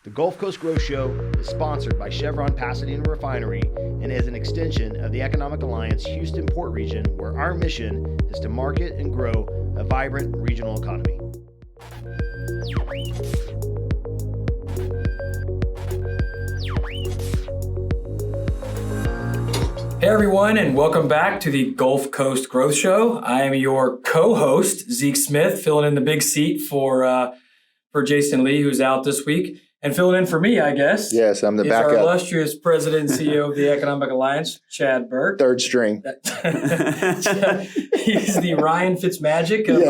The Gulf Coast Growth Show is sponsored by Chevron Pasadena Refinery and is an extension of the Economic Alliance Houston Port Region, where our mission is to market and grow a vibrant regional economy. Hey everyone, and welcome back to the Gulf Coast Growth Show. I am your co-host, Zeke Smith, filling in the big seat for Jason Lee, who's out this week. And filling in for me, I guess. Yes, I'm the is backup. Our illustrious president and CEO of the Economic Alliance, Chad Burke. Third string. He's the Ryan Fitzmagic of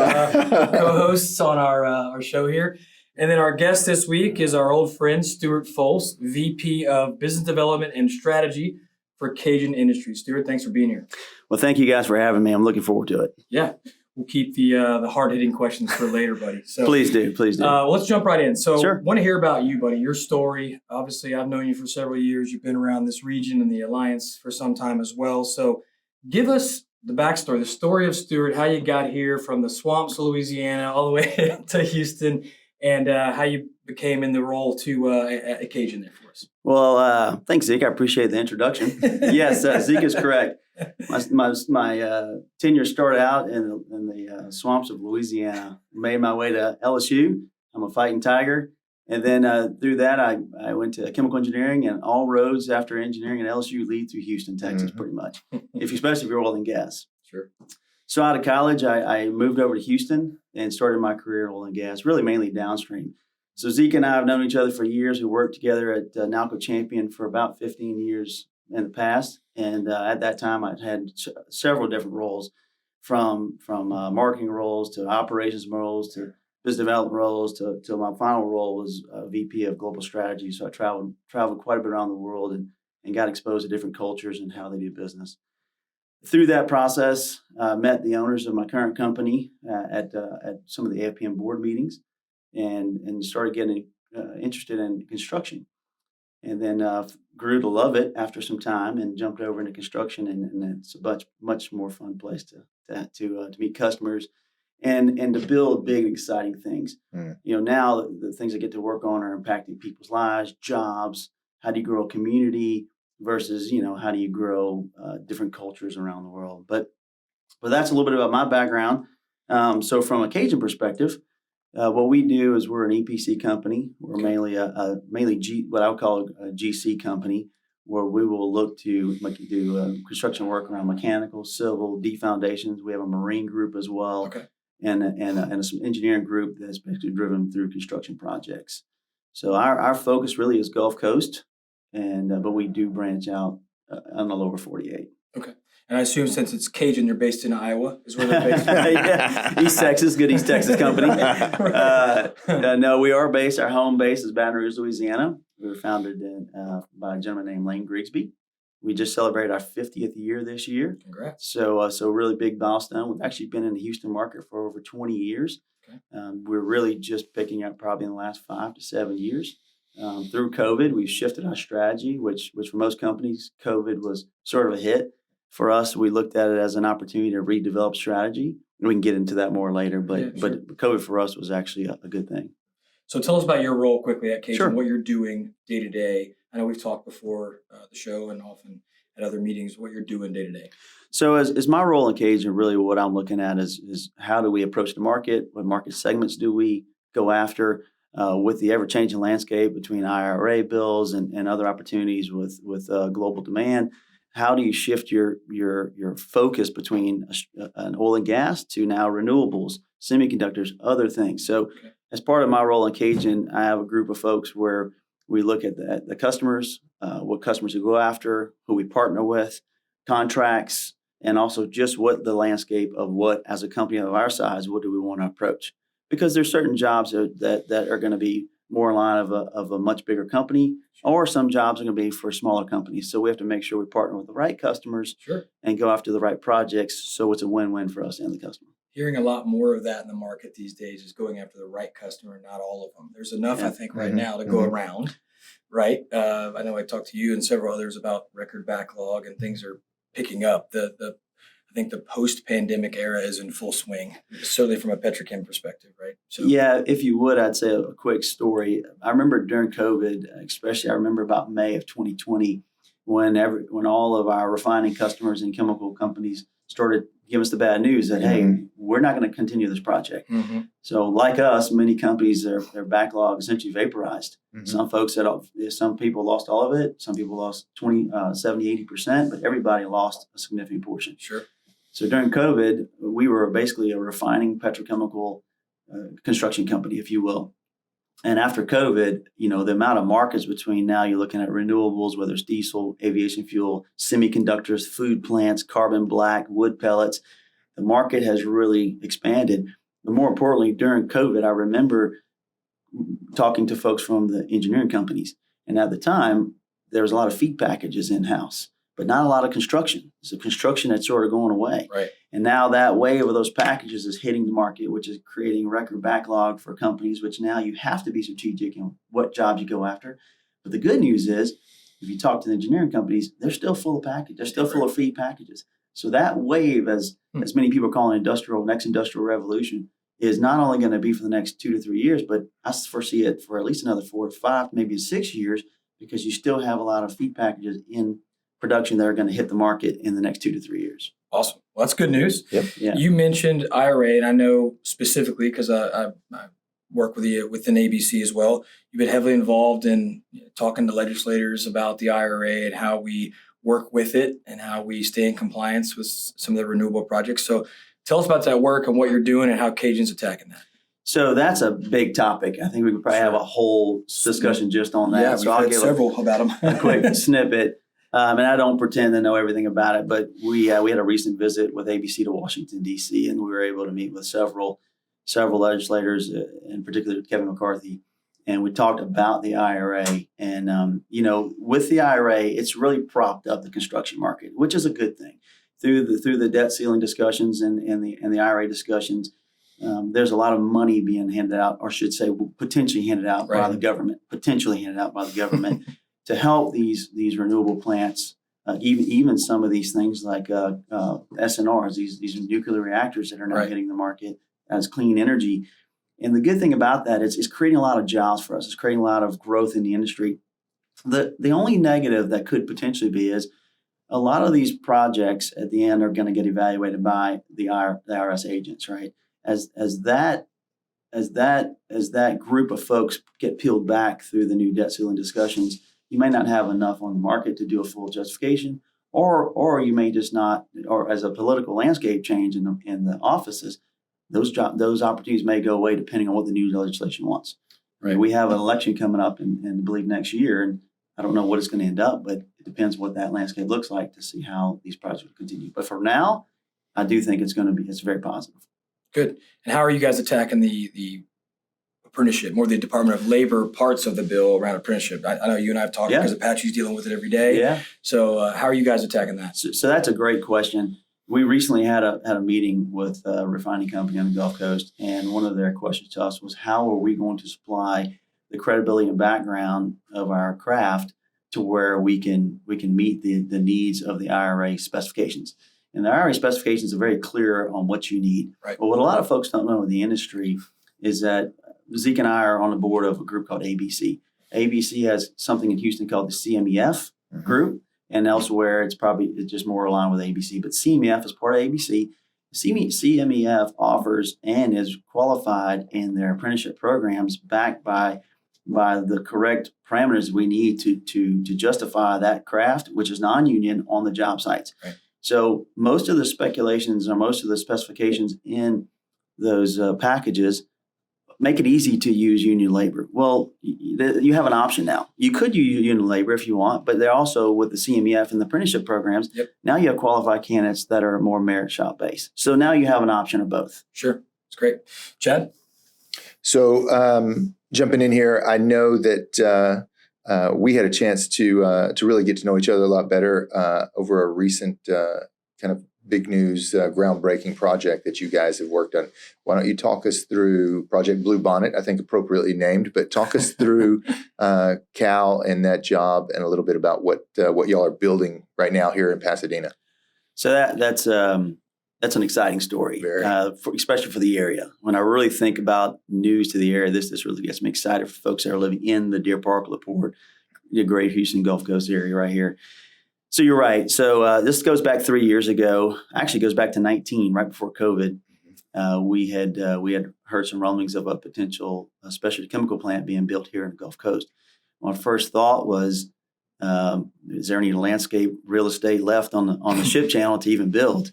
co-hosts on our show here. And then our guest this week is our old friend, Stuart Folse, VP of Business Development and Strategy for Cajun Industries. Stuart, thanks for being here. Well, thank you guys for having me. I'm looking forward to it. Yeah. We'll keep the hard-hitting questions for later, buddy. So Please do. Let's jump right in. So Sure. Want to hear about you, buddy, your story. Obviously, I've known you for several years. You've been around this region and the Alliance for some time as well. So give us the backstory, the story of Stuart, how you got here from the swamps of Louisiana all the way to Houston, and how you became in the role to at Cajun there for us. Well, thanks, Zeke. I appreciate the introduction. Yes, Zeke is correct. My tenure started out in the swamps of Louisiana. Made my way to LSU. I'm a fighting tiger. And then through that, I went to chemical engineering, and all roads after engineering at LSU lead through Houston, Texas, pretty much, especially if you're oil and gas. Sure. So out of college, I moved over to Houston and started my career in oil and gas, really mainly downstream. So Zeke and I have known each other for years. We worked together at Nalco Champion for about 15 years in the past. And at that time, I'd had several different roles, from marketing roles to operations roles to business development roles to my final role was VP of global strategy. So I traveled quite a bit around the world and got exposed to different cultures and how they do business. Through that process, met the owners of my current company at some of the AFPM board meetings, and started getting interested in construction, and then grew to love it after some time, and jumped over into construction, and it's a much more fun place to meet customers and to build big exciting things. You know, now the things I get to work on are impacting people's lives, jobs. How do you grow a community versus, how do you grow different cultures around the world? But that's a little bit about my background. So from a Cajun perspective, what we do is we're an EPC company. We're mainly what I would call a GC company, where we will look to do construction work around mechanical, civil, deep foundations. We have a marine group as well, Okay. and some engineering group that's basically driven through construction projects. So our focus really is Gulf Coast, but we do branch out on the lower 48. Okay. And I assume since it's Cajun, you're based in Iowa, is where they're based. Yeah. East Texas, good East Texas company. No, we are based. Our home base is Baton Rouge, Louisiana. We were founded by a gentleman named Lane Grigsby. We just celebrated our 50th year this year. Congrats. So really big milestone. We've actually been in the Houston market for over 20 years. Okay. We're really just picking up probably in the last 5 to 7 years. Through COVID, we've shifted our strategy, which for most companies, COVID was sort of a hit. For us, we looked at it as an opportunity to redevelop strategy. And we can get into that more later, but COVID for us was actually a good thing. So tell us about your role quickly at Cajun, Sure. What you're doing day to day. I know we've talked before the show and often at other meetings, what you're doing day to day. So as my role in Cajun, really what I'm looking at is how do we approach the market? What market segments do we go after? With the ever-changing landscape between IRA bills and other opportunities with global demand, how do you shift your focus between an oil and gas to now renewables, semiconductors, other things? So as part of my role in Cajun, I have a group of folks where we look at the customers, what customers we go after, who we partner with, contracts, and also just what the landscape of what, as a company of our size, what do we want to approach? Because there's certain jobs that are going to be more in line of a much bigger company, or some jobs are going to be for smaller companies. So we have to make sure we partner with the right customers and go after the right projects, so it's a win-win for us and the customer. Hearing a lot more of that in the market these days is going after the right customer, not all of them. There's enough, I think, right now to go around, right? I know I talked to you and several others about record backlog, and things are picking up. I I think the post-pandemic era is in full swing, certainly from a petrochem perspective, right? So Yeah, if you would, I'd say a quick story. I remember during COVID, especially I remember about May of 2020, when all of our refining customers and chemical companies started giving us the bad news that, hey, we're not going to continue this project. So like us, many companies, their backlog essentially vaporized. Some people lost all of it. Some people lost 20, 70, 80%, but everybody lost a significant portion. Sure. So during COVID, we were basically a refining petrochemical construction company, if you will. And after COVID, the amount of markets between now you're looking at renewables, whether it's diesel, aviation fuel, semiconductors, food plants, carbon black, wood pellets, the market has really expanded. But more importantly, during COVID, I remember talking to folks from the engineering companies. And at the time, there was a lot of feed packages in-house, but not a lot of construction. So construction had sort of going away. Right. And now that wave of those packages is hitting the market, which is creating record backlog for companies, which now you have to be strategic in what jobs you go after. But the good news is, if you talk to the engineering companies, they're still full of packages. They're still full of feed packages. So that wave, as many people call it, next industrial revolution, is not only going to be for the next 2 to 3 years, but I foresee it for at least another 4 to 5, maybe 6 years, because you still have a lot of feed packages in production that are going to hit the market in the next 2 to 3 years. Awesome. Well, that's good news. Yep. Yeah. You mentioned IRA, and I know specifically because I work with you within ABC as well. You've been heavily involved in talking to legislators about the IRA and how we work with it and how we stay in compliance with some of the renewable projects. So tell us about that work and what you're doing and how Cajun's attacking that. So that's a big topic. I think we could probably have a whole discussion just on that. Yeah, so we've had several about them. a quick snippet. And I don't pretend to know everything about it, but we had a recent visit with ABC to Washington, D.C., and we were able to meet with several legislators, in particular Kevin McCarthy, and we talked about the IRA. And, with the IRA, it's really propped up the construction market, which is a good thing. Through the debt ceiling discussions and the IRA discussions, there's a lot of money being handed out, or should say potentially handed out by the government, to help these renewable plants, even some of these things like SNRs, these nuclear reactors that are now hitting the market as clean energy. And the good thing about that is it's creating a lot of jobs for us. It's creating a lot of growth in the industry. The only negative that could potentially be is a lot of these projects at the end are going to get evaluated by the IRS agents, right? As that group of folks get peeled back through the new debt ceiling discussions, you may not have enough on the market to do a full justification, or you may just not, or as a political landscape change in the offices, those opportunities may go away depending on what the new legislation wants. Right. We have an election coming up in I believe next year, and I don't know what it's going to end up, but it depends what that landscape looks like to see how these projects will continue. But for now, I do think it's very positive. Good. And how are you guys attacking the apprenticeship, more the Department of Labor parts of the bill around apprenticeship? I know you and I have talked because Apache's dealing with it every day. Yeah. So how are you guys attacking that? So that's a great question. We recently had a meeting with a refining company on the Gulf Coast, and one of their questions to us was, how are we going to supply the credibility and background of our craft to where we can meet the needs of the IRA specifications? And the IRA specifications are very clear on what you need. Right. But what a lot of folks don't know in the industry is that Zeke and I are on the board of a group called ABC. ABC has something in Houston called the CMEF group, and elsewhere it's just more aligned with ABC. But CMEF is part of ABC. CMEF offers and is qualified in their apprenticeship programs, backed by the correct parameters we need to justify that craft, which is non-union, on the job sites. Right. So most of the speculations or most of the specifications in those packages make it easy to use union labor. Well, you have an option now. You could use union labor if you want, but they're also, with the CMEF and the apprenticeship programs, now you have qualified candidates that are more merit shop based. So now you have an option of both. Sure. It's great. Chad? So jumping in here, I know that we had a chance to really get to know each other a lot better over a recent kind of big news, groundbreaking project that you guys have worked on. Why don't you talk us through Project Blue Bonnet, I think appropriately named, but talk us through Cal and that job and a little bit about what y'all are building right now here in Pasadena. So that's that's an exciting story, Very. Especially for the area. When I really think about news to the area, this really gets me excited for folks that are living in the Deer Park, LaPorte, the Great Houston Gulf Coast area right here. So you're right. So this goes back 3 years ago. Actually, goes back to 19, right before COVID. We had heard some rumblings of a potential specialty chemical plant being built here in the Gulf Coast. My first thought was, is there any landscape real estate left on the ship channel to even build?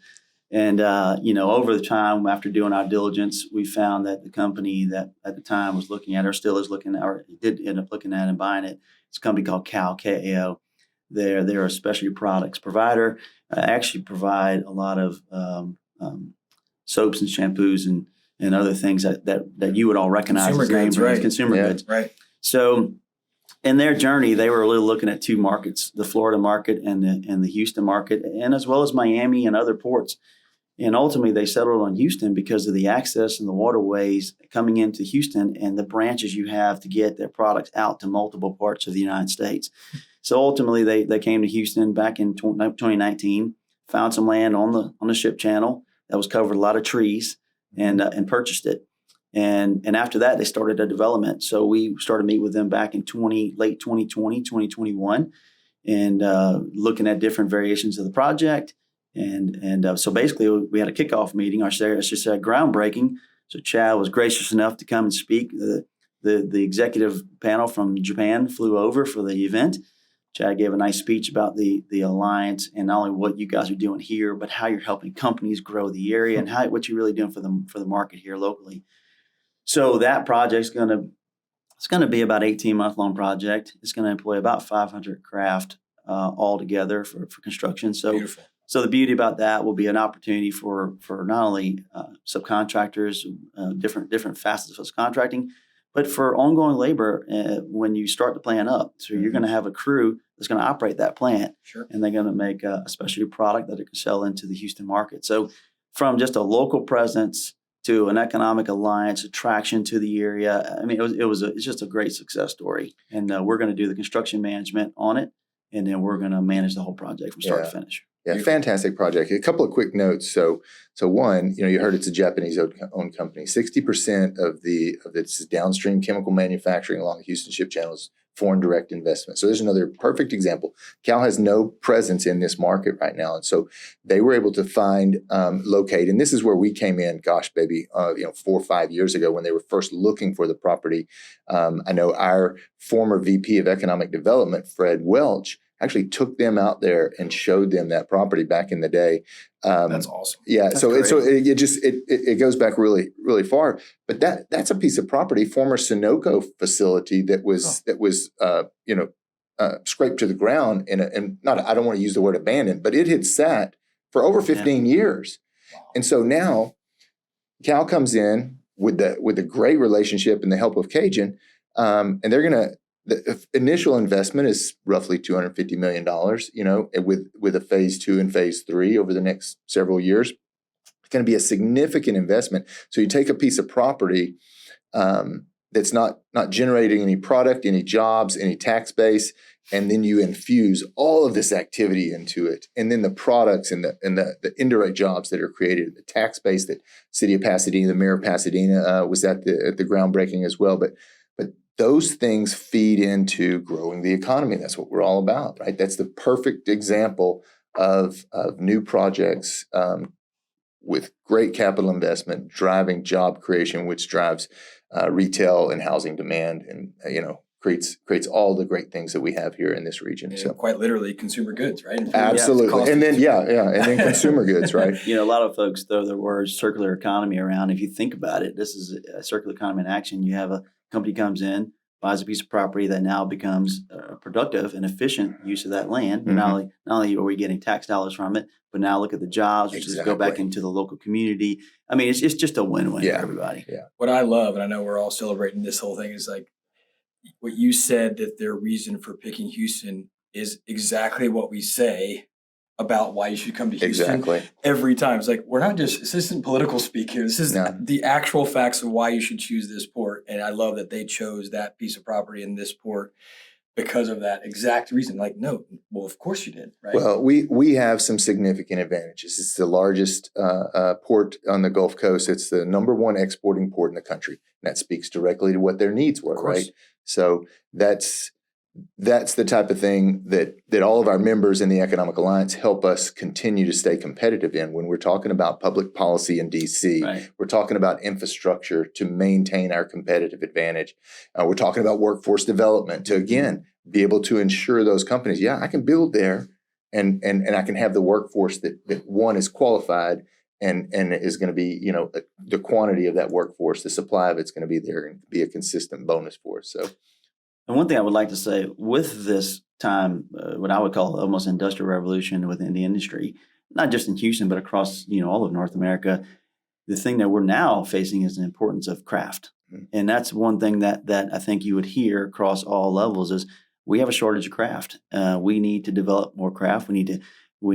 And over the time, after doing our diligence, we found that the company that at the time was looking at, or still is looking at, or did end up looking at and buying it, it's a company called Kao, Kao. They're a specialty products provider. Actually provide a lot of soaps and shampoos and other things that you would all recognize Consumer as name goods, brands, right. consumer goods. Right. So in their journey, they were really looking at two markets, the Florida market and the Houston market, and as well as Miami and other ports. And ultimately, they settled on Houston because of the access and the waterways coming into Houston and the branches you have to get their products out to multiple parts of the United States. So ultimately, they came to Houston back in 2019, found some land on the ship channel that was covered a lot of trees, and purchased it. And after that, they started a development. So we started meeting with them back in late 2020, 2021, and looking at different variations of the project. And so basically, we had a kickoff meeting, or should I say groundbreaking. So Chad was gracious enough to come and speak. The executive panel from Japan flew over for the event. Chad gave a nice speech about the alliance and not only what you guys are doing here, but how you're helping companies grow the area and what you're really doing for the market here locally. So that project's going to be about 18-month-long project. It's going to employ about 500 craft altogether for construction. So Beautiful. So the beauty about that will be an opportunity for not only subcontractors, different facets of subcontracting, but for ongoing labor when you start the plant up. So you're going to have a crew that's going to operate that plant, Sure. and they're going to make a specialty product that it can sell into the Houston market. So from just a local presence to an economic alliance, attraction to the area, I mean, it's just a great success story. And we're going to do the construction management on it, and then we're going to manage the whole project from start to finish. Yeah, fantastic project. A couple of quick notes. So one, you heard it's a Japanese-owned company. 60% of its downstream chemical manufacturing along the Houston Ship Channel is foreign direct investment. So there's another perfect example. Cal has no presence in this market right now, and so they were able to find, locate, and this is where we came in. Gosh, baby, 4 or 5 years ago when they were first looking for the property. I know our former VP of Economic Development, Fred Welch, actually took them out there and showed them that property back in the day. That's awesome. Yeah, That's so great. it goes back really, really far. But that's a piece of property, former Sunoco facility that was scraped to the ground and not, I don't want to use the word abandoned, but it had sat for over 15 years. Wow. And so now Cal comes in with the great relationship and the help of Cajun, and they're gonna. The initial investment is roughly $250 million, with a phase 2 and phase 3 over the next several years. It's going to be a significant investment. So you take a piece of property that's not generating any product, any jobs, any tax base, and then you infuse all of this activity into it. And then the products and the indirect jobs that are created, the tax base that City of Pasadena, the Mayor of Pasadena was at the groundbreaking as well. But those things feed into growing the economy. That's what we're all about, right? That's the perfect example of new projects with great capital investment driving job creation, which drives retail and housing demand, and creates all the great things that we have here in this region. And so quite literally consumer goods, right? absolutely, and then and then consumer goods, right? A lot of folks throw the word circular economy around. If you think about it, this is a circular economy in action. You have a company comes in, buys a piece of property that now becomes a productive and efficient use of that land. Mm-hmm. Not only are we getting tax dollars from it, but now look at the jobs, which just go back into the local community. I mean, it's just a win-win for everybody. Yeah. What I love, and I know we're all celebrating this whole thing, is like what you said, that their reason for picking Houston is exactly what we say about why you should come to Houston every time. It's like, this isn't political speak here. This is the actual facts of why you should choose this port. And I love that they chose that piece of property in this port because of that exact reason. Like, no, well, of course you did, right? Well, we have some significant advantages. It's the largest port on the Gulf Coast. It's the number one exporting port in the country. And that speaks directly to what their needs were, right? So that's the type of thing that all of our members in the Economic Alliance help us continue to stay competitive in. When we're talking about public policy in D.C., Right. we're talking about infrastructure to maintain our competitive advantage. We're talking about workforce development to, again, be able to ensure those companies, I can build there and I can have the workforce that one is qualified and is going to be, the quantity of that workforce, the supply of it's going to be there and be a consistent bonus for us. So. And one thing I would like to say with this time, what I would call almost industrial revolution within the industry, not just in Houston, but across, all of North America, the thing that we're now facing is the importance of craft. Mm-hmm. And that's one thing that I think you would hear across all levels is we have a shortage of craft. We need to develop more craft. We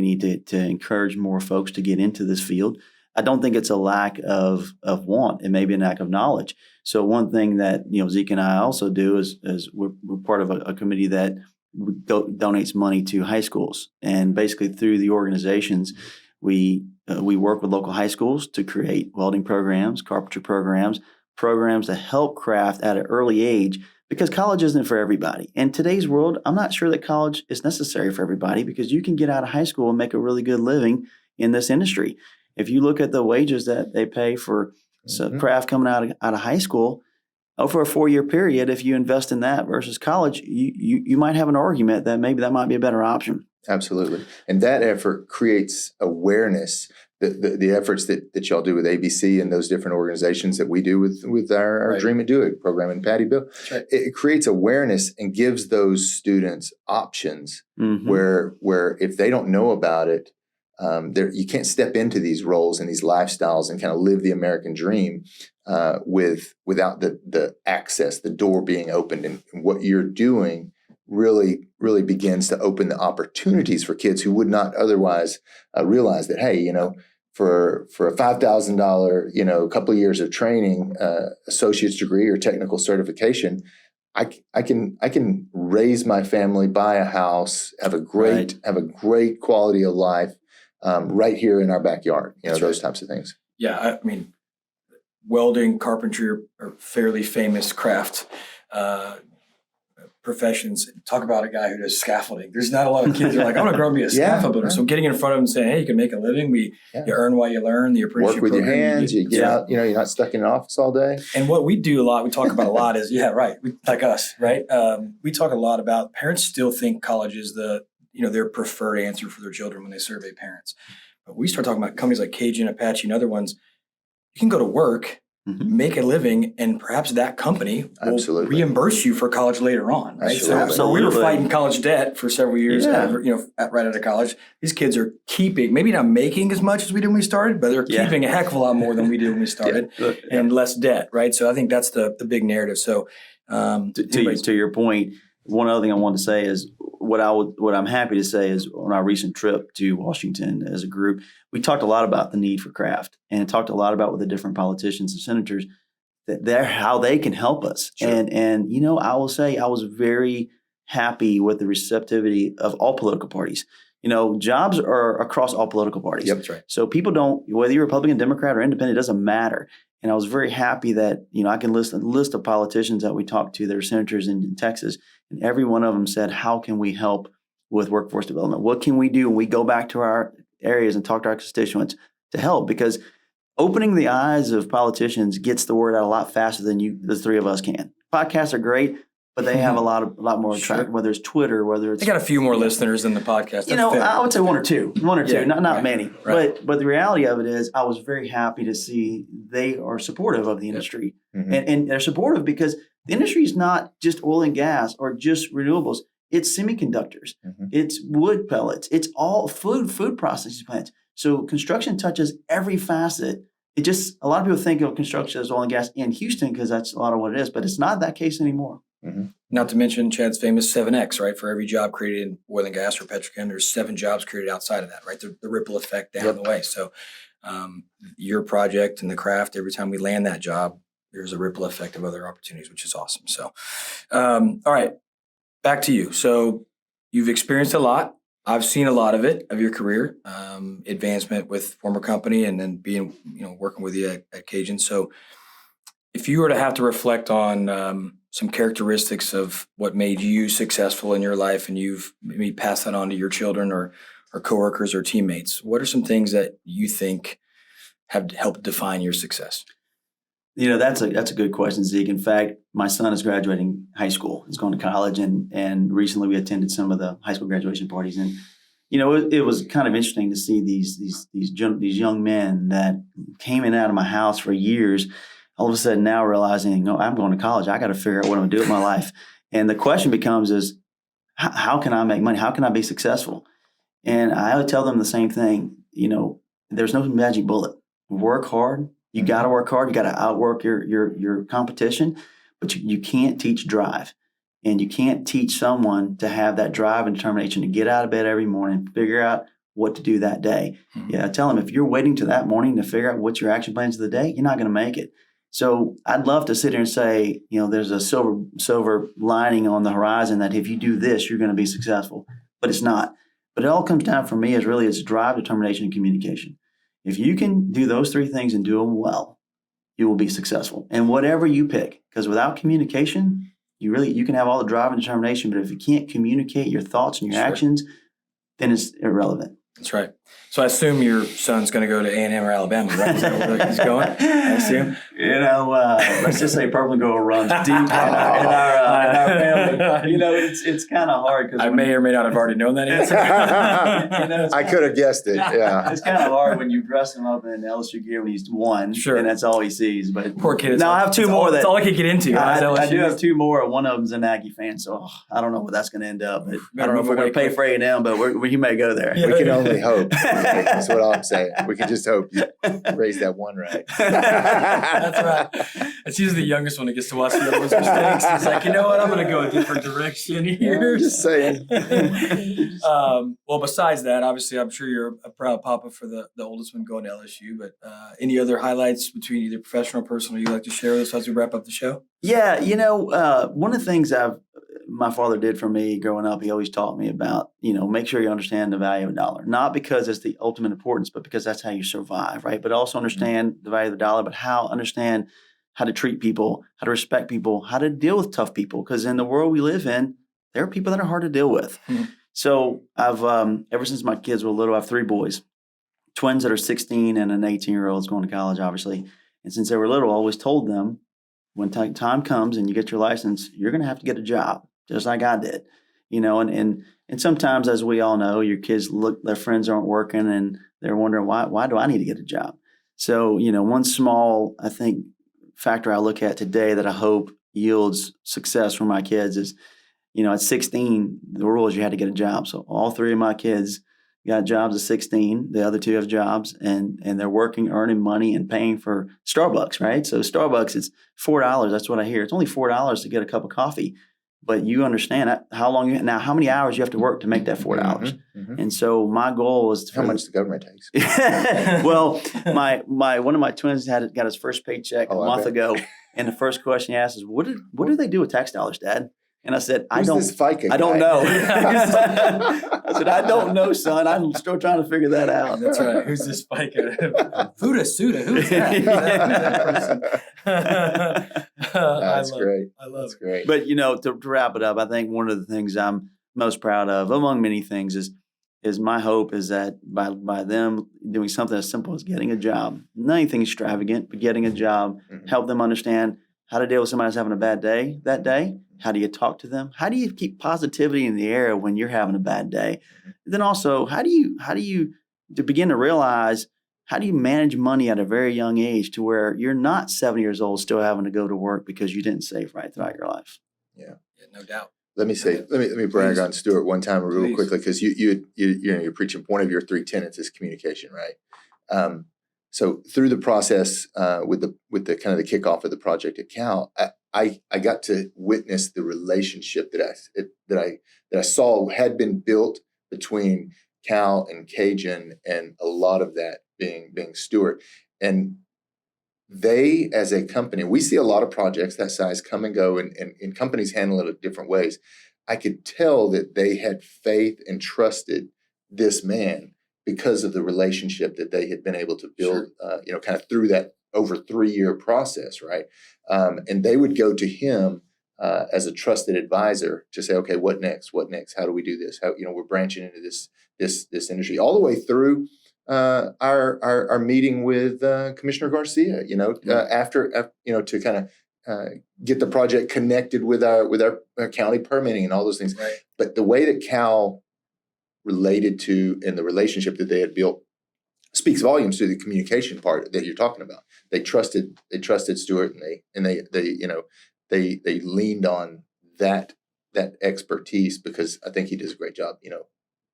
need to encourage more folks to get into this field. I don't think it's a lack of want. It may be a lack of knowledge. So one thing that Zeke and I also do is we're part of a committee that donates money to high schools, and basically through the organizations, we work with local high schools to create welding programs, carpentry programs to help craft at an early age. Because college isn't for everybody. In today's world, I'm not sure that college is necessary for everybody because you can get out of high school and make a really good living in this industry. If you look at the wages that they pay for craft coming out of high school, over a 4-year period, if you invest in that versus college, you might have an argument that maybe that might be a better option. Absolutely. And that effort creates awareness. The efforts that y'all do with ABC and those different organizations that we do with our Right. Dream and Do It program in Patty Bill, Right. It creates awareness and gives those students options where if they don't know about it, you can't step into these roles and these lifestyles and kind of live the American dream without the access, the door being opened. And what you're doing really, really begins to open the opportunities for kids who would not otherwise realize that, hey, for a $5,000, a couple of years of training, associate's degree or technical certification, I can raise my family, buy a house, have a great quality of life right here in our backyard. That's those right. types of things. Yeah, I mean, welding, carpentry are fairly famous craft professions. Talk about a guy who does scaffolding. There's not a lot of kids that are like, I want to grow up and be a scaffolder. So getting in front of them and saying, hey, you can make a living. You earn while you learn. The apprenticeship work with program, your hands. You get out. You're not stuck in an office all day. And what we do a lot, we talk about a lot is, like us, right? We talk a lot about parents still think college is their preferred answer for their children when they survey parents. But we start talking about companies like Cajun, Apache, and other ones. You can go to work, make a living, and perhaps that company will reimburse you for college later on, right? So we were fighting college debt for several years, right out of college. These kids are maybe not making as much as we did when we started, but they're keeping a heck of a lot more than we did when we started, and less debt, right? So I think that's the big narrative. So to your point, one other thing I wanted to say is what I'm happy to say is on our recent trip to Washington as a group, we talked a lot about the need for craft and talked a lot about with the different politicians and senators how they can help us. Sure. And I will say I was very happy with the receptivity of all political parties. Jobs are across all political parties. Yep, that's right. So people don't, whether you're Republican, Democrat, or Independent, it doesn't matter. And I was very happy that, I can list a list of politicians that we talked to that are senators in Texas, and every one of them said, how can we help with workforce development? What can we do when we go back to our areas and talk to our constituents to help? Because opening the eyes of politicians gets the word out a lot faster than the three of us can. Podcasts are great, but they have a lot more traction, whether it's Twitter, whether it's... They got a few more listeners than the podcast. I would say one or two, not many. Right. But the reality of it is I was very happy to see they are supportive of the industry. And they're supportive because the industry is not just oil and gas or just renewables. It's semiconductors. It's wood pellets. It's all food processing plants. So construction touches every facet. A lot of people think of construction as oil and gas in Houston because that's a lot of what it is, but it's not that case anymore. Not to mention Chad's famous 7X, right? For every job created in oil and gas or petrochem, there's 7 jobs created outside of that, right? The ripple effect down the way. So your project and the craft, every time we land that job, there's a ripple effect of other opportunities, which is awesome. So, all right. back to you. So you've experienced a lot. I've seen a lot of it of your career, advancement with former company, and then being, working with you at Cajun. So if you were to have to reflect on some characteristics of what made you successful in your life, and you've maybe passed that on to your children or coworkers or teammates, what are some things that you think have helped define your success? That's a good question, Zeke. In fact, my son is graduating high school. He's going to college, and recently we attended some of the high school graduation parties, and it was kind of interesting to see these young men that came in and out of my house for years, all of a sudden now realizing, I'm going to college. I got to figure out what I'm going to do with my life. And the question becomes is, how can I make money? How can I be successful? And I would tell them the same thing. There's no magic bullet. Work hard. You got to work hard. You got to outwork your competition, but you can't teach drive, and you can't teach someone to have that drive and determination to get out of bed every morning, figure out what to do that day. I tell them, if you're waiting to that morning to figure out what's your action plans of the day, you're not going to make it. So I'd love to sit here and say, there's a silver lining on the horizon that if you do this, you're going to be successful, but it's not. But it all comes down for me it's drive, determination, and communication. If you can do those three things and do them well, you will be successful. And whatever you pick, because without communication, you can have all the drive and determination, but if you can't communicate your thoughts and your actions, then it's irrelevant. That's right. So I assume your son's going to go to A&M or Alabama, right? Is that where he's going? I assume. Let's just say Purple and Gold runs deep in our family. It's kind of hard because I may or may not have already known that answer. I could have guessed it. Yeah, it's kind of hard when you dress him up in LSU gear when he's one, sure, and that's all he sees. But poor kid. Now I have two more. That's all I could get into. I do have two more. One of them's an Aggie fan, so I don't know where that's going to end up. But I don't know if we're going to pay for A&M, but he may go there. We can only hope. That's what I'm saying. We can just hope you raise that one right. That's right. It's usually the youngest one that gets to watch the other one's mistakes. It's like, what? I'm going to go a different direction here. Just saying. Well, besides that, obviously, I'm sure you're a proud papa for the oldest one going to LSU. But any other highlights between either professional or personal you'd like to share with us as we wrap up the show? Yeah, one of the things my father did for me growing up, he always taught me about, make sure you understand the value of a dollar. Not because it's the ultimate importance, but because that's how you survive, right? But also understand the value of the dollar, but understand how to treat people, how to respect people, how to deal with tough people. Because in the world we live in, there are people that are hard to deal with. Mm-hmm. So I've, ever since my kids were little, I have three boys, twins that are 16 and an 18-year-old is going to college, obviously. And since they were little, I always told them, when time comes and you get your license, you're going to have to get a job, just like I did, and sometimes, as we all know, your kids their friends aren't working and they're wondering, why do I need to get a job? So, one small, I think, factor I look at today that I hope yields success for my kids is, at 16, the rule is you had to get a job. So all three of my kids got jobs at 16. The other two have jobs and they're working, earning money and paying for Starbucks, right? So Starbucks, it's $4. That's what I hear. It's only $4 to get a cup of coffee. But you understand how many hours you have to work to make that $4. Mm-hmm. And so my goal is how much the government takes. Well, one of my twins got his first paycheck a month ago, and the first question he asked is, "What do they do with tax dollars, Dad?" And I said, I don't know. I said, I don't know, son. I'm still trying to figure that out. That's right. Who's this FICA? Fuda Suda. Who's that? That's great. I love it. Great. But, to wrap it up, I think one of the things I'm most proud of, among many things, is my hope is that by them doing something as simple as getting a job, not anything extravagant, but getting a job, help them understand how to deal with somebody who's having a bad day that day. How do you talk to them? How do you keep positivity in the air when you're having a bad day? And then also, how do you begin to realize, how do you manage money at a very young age to where you're not 70 years old still having to go to work because you didn't save right throughout your life? Yeah, no doubt. Let me brag on Stuart one time real quickly, because you're preaching one of your three tenets is communication, right? So through the process with the kind of the kickoff of the project at Cal, I got to witness the relationship that I saw had been built between Cal and Cajun, and a lot of that being Stuart. And they, as a company, we see a lot of projects that size come and go, and companies handle it in different ways. I could tell that they had faith and trusted this man because of the relationship that they had been able to build, kind of through that over 3-year process, right? And they would go to him as a trusted advisor to say, okay, what next? What next? How do we do this? How, we're branching into this industry, all the way through our meeting with Commissioner Garcia. After to kind of get the project connected with our county permitting and all those things. Right. But the way that Cal related to and the relationship that they had built speaks volumes to the communication part that you're talking about. They trusted Stuart, and they leaned on that expertise, because I think he does a great job,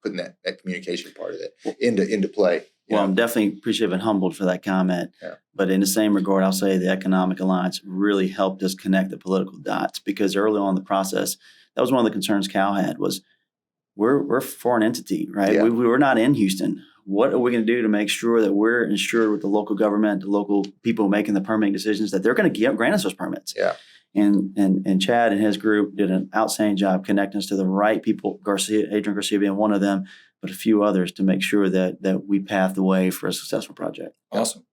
putting that communication part of it into play. Well, I'm definitely appreciative and humbled for that comment. Yeah. But in the same regard, I'll say the Economic Alliance really helped us connect the political dots, because early on in the process, that was one of the concerns Cal had was we're a foreign entity, right? Yeah. We're not in Houston. What are we going to do to make sure that we're insured with the local government, the local people making the permitting decisions, that they're going to grant us those permits? Yeah. And Chad and his group did an outstanding job connecting us to the right people, Adrian Garcia being one of them, but a few others, to make sure that we paved the way for a successful project. Awesome.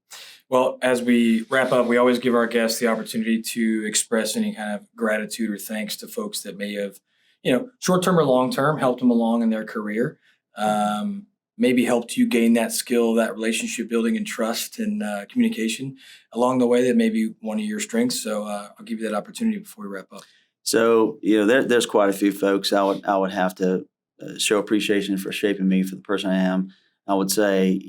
Well, as we wrap up, we always give our guests the opportunity to express any kind of gratitude or thanks to folks that may have, short-term or long-term, helped them along in their career. Maybe helped you gain that skill, that relationship building and trust and communication along the way, that may be one of your strengths. So I'll give you that opportunity before we wrap up. So, there's quite a few folks I would have to show appreciation for shaping me for the person I am. I would say,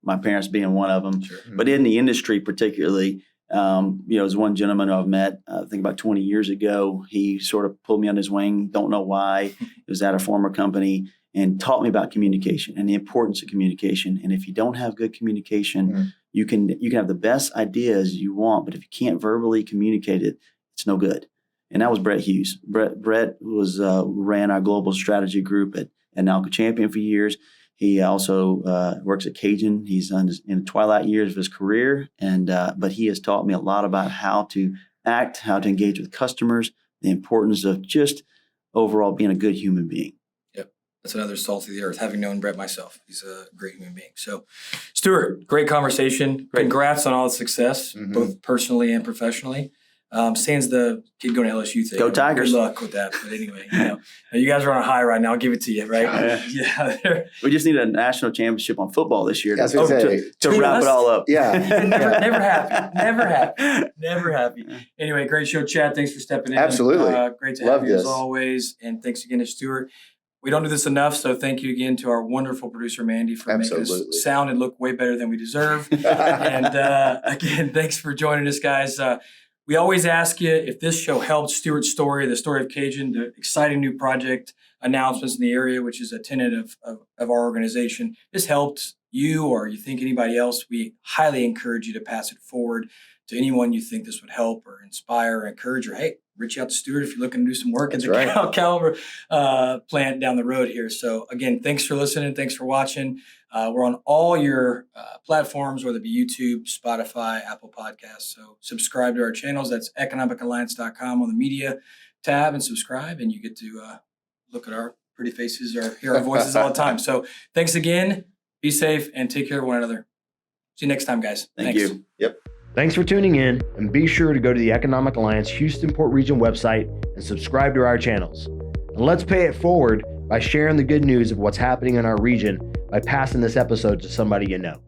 my parents being one of them, Sure. But in the industry particularly, there's one gentleman who I've met, I think about 20 years ago. He sort of pulled me on his wing. Don't know why. It was at a former company, and taught me about communication and the importance of communication. And if you don't have good communication, you can have the best ideas you want, but if you can't verbally communicate it, it's no good. And that was Brett Hughes. Brett was ran our global strategy group at Nalco Champion for years. He also works at Cajun. He's in the twilight years of his career, but he has taught me a lot about how to act, how to engage with customers, the importance of just overall being a good human being. That's another salt of the earth, having known Brett myself. He's a great human being. So, Stuart, great conversation. Great. Congrats on all the success, both personally and professionally. Sans the kid going to LSU thing. Go Tigers. Good luck with that. But anyway, you guys are on a high right now. I'll give it to you, right? Yeah. We just need a national championship on football this year Yeah, to wrap it all up. Yeah. Never happy. Anyway, great show, Chad. Thanks for stepping in. Absolutely. Great to Love have you as this. always. And thanks again to Stuart. We don't do this enough, so thank you again to our wonderful producer, Mandy, for making us sound and look way better than we deserve. And again, thanks for joining us, guys. We always ask you if this show helped Stuart's story, the story of Cajun, the exciting new project announcements in the area, which is a tenet of our organization. This helped you, or you think anybody else, we highly encourage you to pass it forward to anyone you think this would help or inspire or encourage, or hey, reach out to Stuart if you're looking to do some work at the Caliber plant down the road here. So again, thanks for listening. Thanks for watching. We're on all your platforms, whether it be YouTube, Spotify, Apple Podcasts. So subscribe to our channels. That's economicalliance.com on the media tab, and subscribe, and you get to look at our pretty faces or hear our voices all the time. So thanks again. Be safe and take care of one another. See you next time, guys. Thank you. Yep. Thanks for tuning in, and be sure to go to the Economic Alliance Houston Port Region website and subscribe to our channels. And let's pay it forward by sharing the good news of what's happening in our region by passing this episode to somebody you know.